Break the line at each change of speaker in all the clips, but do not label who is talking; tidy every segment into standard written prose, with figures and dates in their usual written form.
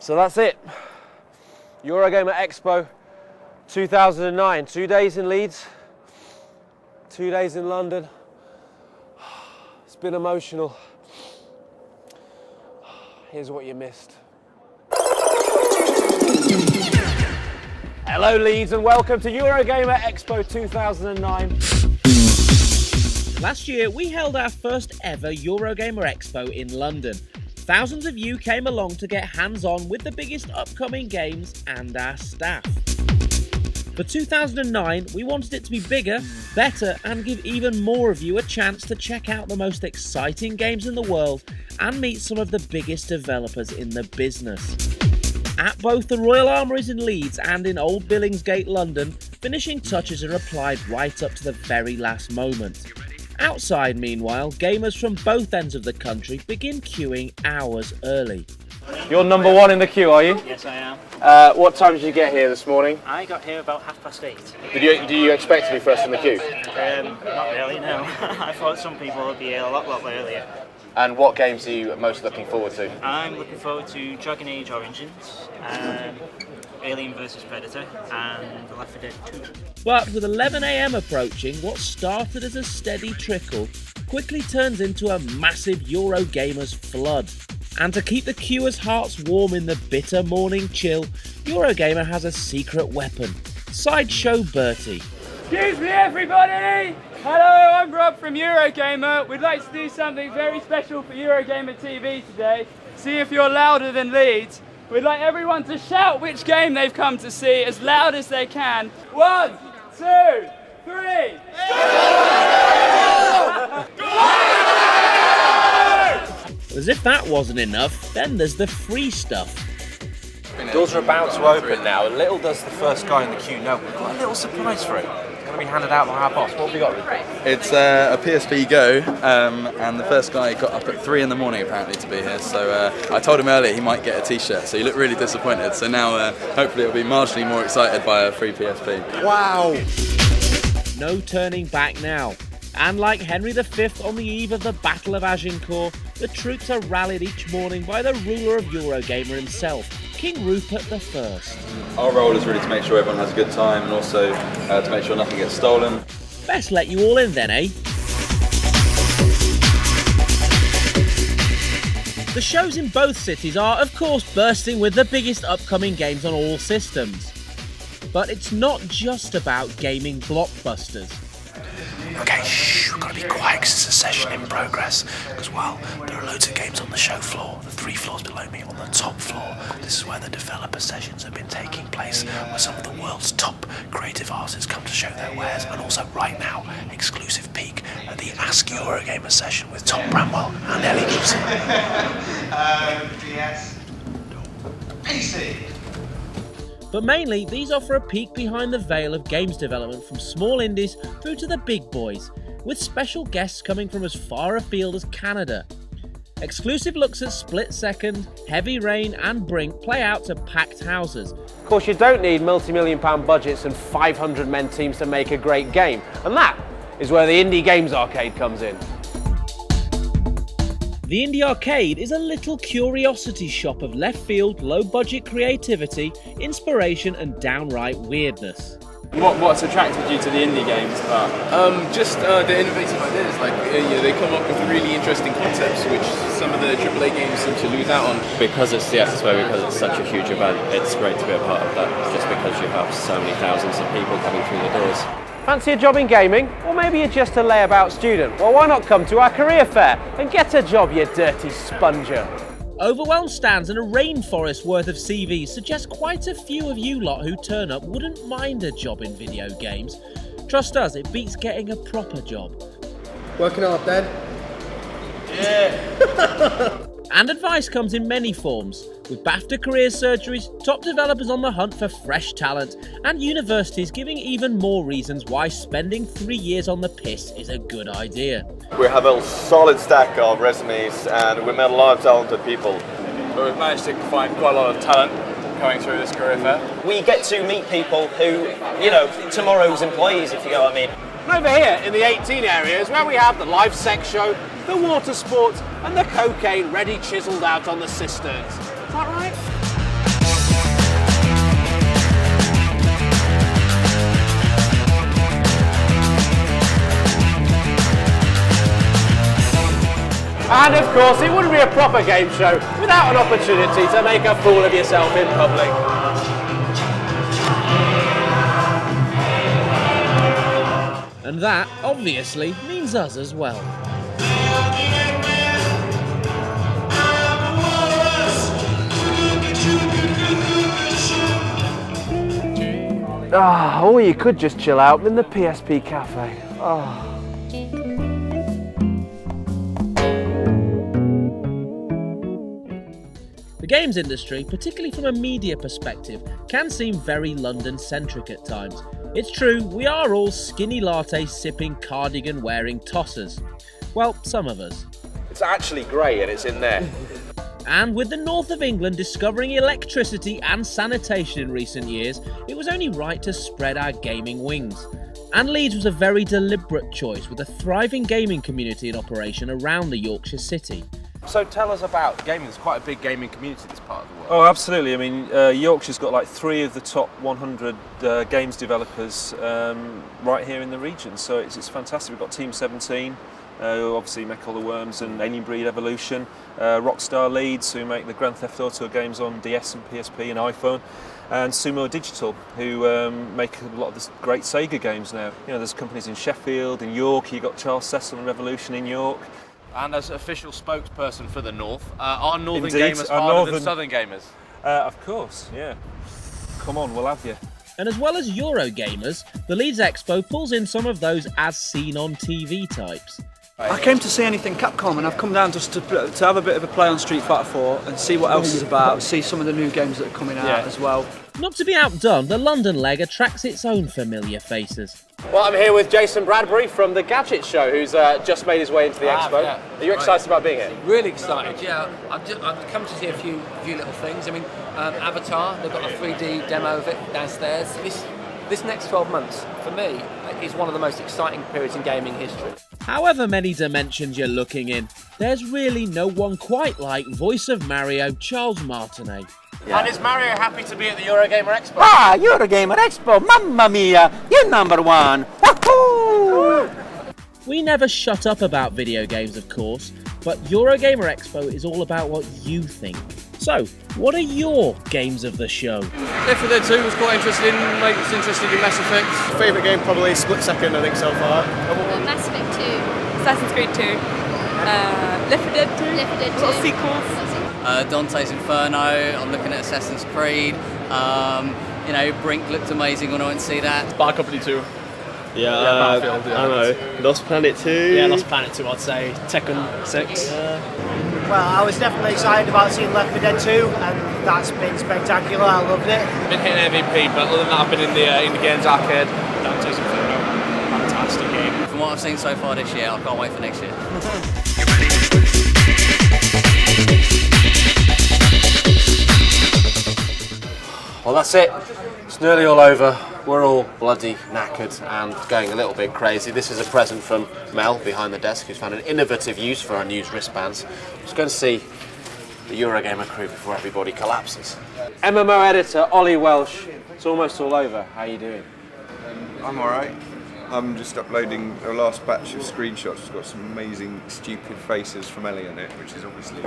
So that's it. Eurogamer Expo 2009. 2 days in Leeds, 2 days in London. It's been emotional. Here's what you missed. Hello Leeds and welcome to Eurogamer Expo 2009.
Last year we held our first ever Eurogamer Expo in London. Thousands of you came along to get hands-on with the biggest upcoming games and our staff. For 2009, we wanted it to be bigger, better, and give even more of you a chance to check out the most exciting games in the world and meet some of the biggest developers in the business. At both the Royal Armouries in Leeds and in Old Billingsgate, London, finishing touches are applied right up to the very last moment. Outside, meanwhile, gamers from both ends of the country begin queuing hours early.
You're number one in the queue, are you?
Yes, I am.
What time did you get here this morning?
I got here about 8:30.
Do you expect to be first in the queue?
Not really, no. I thought some people would be here a lot earlier.
And what games are you most looking forward to?
I'm looking forward to Dragon Age Origins, Alien vs Predator, and Left 4 Dead 2.
But with 11 AM approaching, what started as a steady trickle quickly turns into a massive Eurogamers flood. And to keep the queuers' hearts warm in the bitter morning chill, Eurogamer has a secret weapon, Sideshow Bertie.
Excuse me everybody! Hello, I'm Rob from Eurogamer. We'd like to do something very special for Eurogamer TV today. See if you're louder than Leeds. We'd like everyone to shout which game they've come to see as loud as they can. 1, 2, 3.
As if that wasn't enough, then there's the free stuff.
Doors are about to open now, and little does the first guy in the queue know we've got a little surprise for him. It's going to be handed out by our boss. What have we got?
It's a PSP Go, and the first guy got up at 3 in the morning apparently to be here, so I told him earlier he might get a t-shirt, so he looked really disappointed, so now hopefully he'll be marginally more excited by a free PSP.
Wow!
No turning back now. And like Henry V on the eve of the Battle of Agincourt, the troops are rallied each morning by the ruler of Eurogamer himself, King Rupert I.
Our role is really to make sure everyone has a good time, and also to make sure nothing gets stolen.
Best let you all in then, eh? The shows in both cities are, of course, bursting with the biggest upcoming games on all systems. But it's not just about gaming blockbusters.
Okay, shh, we've got to be quiet because it's a session in progress. Because, well, there are loads of games on the show floor, the 3 floors below me, on the top floor. This is where the developer sessions have been taking place, where some of the world's top creative artists come to show their wares. And also, right now, exclusive peek at the Ask Eurogamer session with Tom Bramwell and Ellie Gibson.
Yes. AC.
But mainly, these offer a peek behind the veil of games development from small indies through to the big boys, with special guests coming from as far afield as Canada. Exclusive looks at Split Second, Heavy Rain and Brink play out to packed houses.
Of course, you don't need multi-million-pound budgets and 500-man teams to make a great game, and that is where the Indie Games Arcade comes in.
The Indie Arcade is a little curiosity shop of left-field, low-budget creativity, inspiration and downright weirdness.
What's attracted you to the indie games part?
Just the innovative ideas, like they come up with really interesting concepts which some of the AAA games seem to lose out on.
Because it's the Expo, because it's such a huge event, it's great to be a part of that, just because you have so many thousands of people coming through the doors.
Fancy a job in gaming? Or maybe you're just a layabout student? Well, why not come to our career fair and get a job, you dirty sponger?
Overwhelmed stands and a rainforest worth of CVs suggest quite a few of you lot who turn up wouldn't mind a job in video games. Trust us, it beats getting a proper job.
Working hard, Dad?
Yeah! And advice comes in many forms, with BAFTA career surgeries, top developers on the hunt for fresh talent, and universities giving even more reasons why spending 3 years on the piss is a good idea.
We have a solid stack of resumes and we met a lot of talented people.
But we've managed to find quite a lot of talent coming through this career fair.
We get to meet people who, you know, tomorrow's employees, if you know what I mean.
And over here in the 18 area is where we have the live sex show, the water sports and the cocaine ready chiselled out on the cisterns. Is that right? And of course, it wouldn't be a proper game show without an opportunity to make a fool of yourself in public.
And that, obviously, means us as well.
Or you could just chill out in the PSP cafe.
The games industry, particularly from a media perspective, can seem very London-centric at times. It's true, we are all skinny latte-sipping, cardigan-wearing tossers. Well, some of us.
It's actually grey and it's in there.
And with the north of England discovering electricity and sanitation in recent years, it was only right to spread our gaming wings. And Leeds was a very deliberate choice, with a thriving gaming community in operation around the Yorkshire city.
So tell us about gaming. There's quite a big gaming community in this part of the world.
Oh, absolutely. I mean, Yorkshire's got like 3 of the top 100 games developers right here in the region, so it's fantastic. We've got Team 17, who obviously make all the Worms and Alien Breed Evolution, Rockstar Leeds, who make the Grand Theft Auto games on DS and PSP and iPhone, and Sumo Digital, who make a lot of the great Sega games now. You know, there's companies in Sheffield, in York. You've got Charles Cecil and Revolution in York.
And as official spokesperson for the North, are Northern
Indeed,
gamers harder than Southern gamers?
Of course, yeah. Come on, we'll have you.
And as well as Eurogamers, the Leeds Expo pulls in some of those as seen on TV types.
I came to see anything Capcom, and I've come down just to have a bit of a play on Street Fighter 4 and see what else is about, see some of the new games that are coming out as well.
Not to be outdone, the London leg attracts its own familiar faces.
Well, I'm here with Jason Bradbury from the Gadget Show, who's just made his way into the Expo.
Yeah.
Are you excited about being here?
Really excited, yeah. I've come to see a few little things. I mean, Avatar, they've got a 3D demo of it downstairs. This next 12 months, for me, is one of the most exciting periods in gaming history.
However many dimensions you're looking in, there's really no one quite like voice of Mario, Charles Martinet.
Yeah. And is Mario happy to be at the Eurogamer Expo?
Ah, Eurogamer Expo, mamma mia, you're number one. Wahoo!
We never shut up about video games, of course, but Eurogamer Expo is all about what you think. So, what are your games of the show?
Left 4 Dead 2 was quite interesting, Mate was interested in Mass Effect. Favourite game probably Split Second, I think, so far.
Mass Effect 2.
Assassin's Creed 2. Left 4 Dead 2.
Left 4 Dead 2.
A lot of sequels.
Dante's Inferno, I'm looking at Assassin's Creed. You know, Brink looked amazing when I went to see that.
Bad Company 2.
Yeah, I don't know. Lost Planet 2?
Yeah, Lost Planet 2, I'd say. Tekken 6.
Well, I was definitely excited about seeing Left 4 Dead 2, and that's been spectacular. I loved it.
I've been hitting MVP, but other than that, I've been in the games arcade.
Dante's Inferno, fantastic game.
From what I've seen so far this year, I can't wait for next year.
Well, that's it. It's nearly all over. We're all bloody knackered and going a little bit crazy. This is a present from Mel behind the desk, who's found an innovative use for our news wristbands. Just going to see the Eurogamer crew before everybody collapses.
MMO editor Ollie Welsh. It's almost all over. How are you doing?
I'm alright. I'm just uploading a last batch of screenshots. It's got some amazing stupid faces from Ellie on it, which is obviously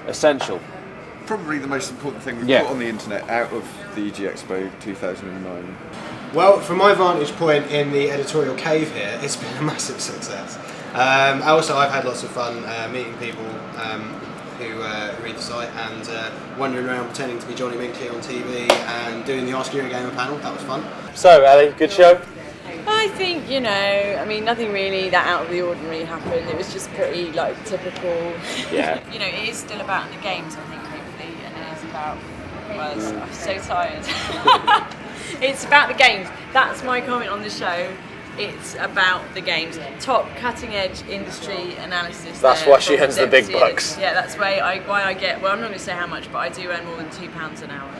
essential.
Probably the most important thing we've put on the internet out of the EG Expo 2009.
Well, from my vantage point in the editorial cave here, it's been a massive success. I've had lots of fun meeting people who read the site and wandering around pretending to be Johnny Minkley on TV and doing the Ask Eurogamer panel. That was fun.
So, Ellie, good show?
I think, you know, I mean, nothing really that out of the ordinary happened. It was just pretty, like, typical.
Yeah.
You know, it is still about the games, I think, hopefully, and it is about, well, I'm so tired. It's about the games. That's my comment on the show. It's about the games. Top cutting edge industry analysis.
That's why she earns the big bucks.
Yeah, that's why I get, well, I'm not going to say how much, but I do earn more than £2 an hour.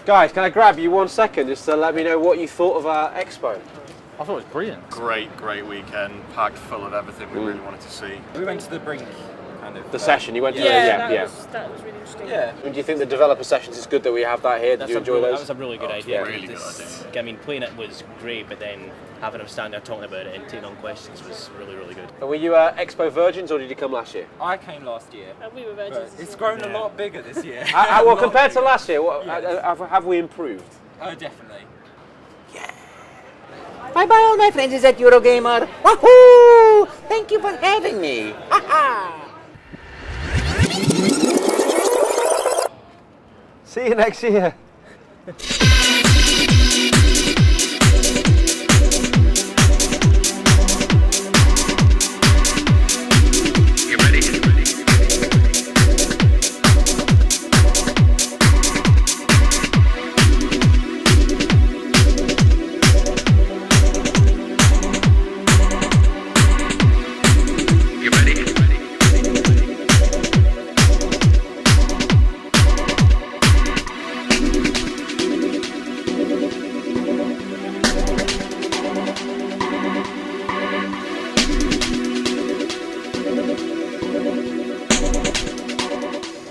Guys, can I grab you 1 second just to let me know what you thought of our expo?
I thought it was brilliant. Great weekend, packed full of everything we really wanted to see.
We went to the Brink, and
kind of.
The session, you went to
Yeah,
yeah.
that was really interesting. Yeah.
And do you think the developer sessions is good that we have that here? Did you enjoy those?
That was a really good idea.
Really
good idea. I mean, playing it was great, but then having them stand there talking about it and taking on questions was really, really good.
And were you Expo virgins or did you come last year?
I came last year.
We were virgins.
It's grown a lot bigger this year.
Well, compared to last year, have we improved?
Oh, definitely.
Bye bye, all my friends at Eurogamer. Wahoo! Thank you for having me.
See you next year.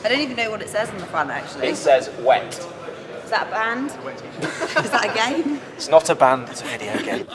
I don't even know what it says on the front actually.
It says wet.
Is that a band? Is that a game?
It's not a band, it's a video game.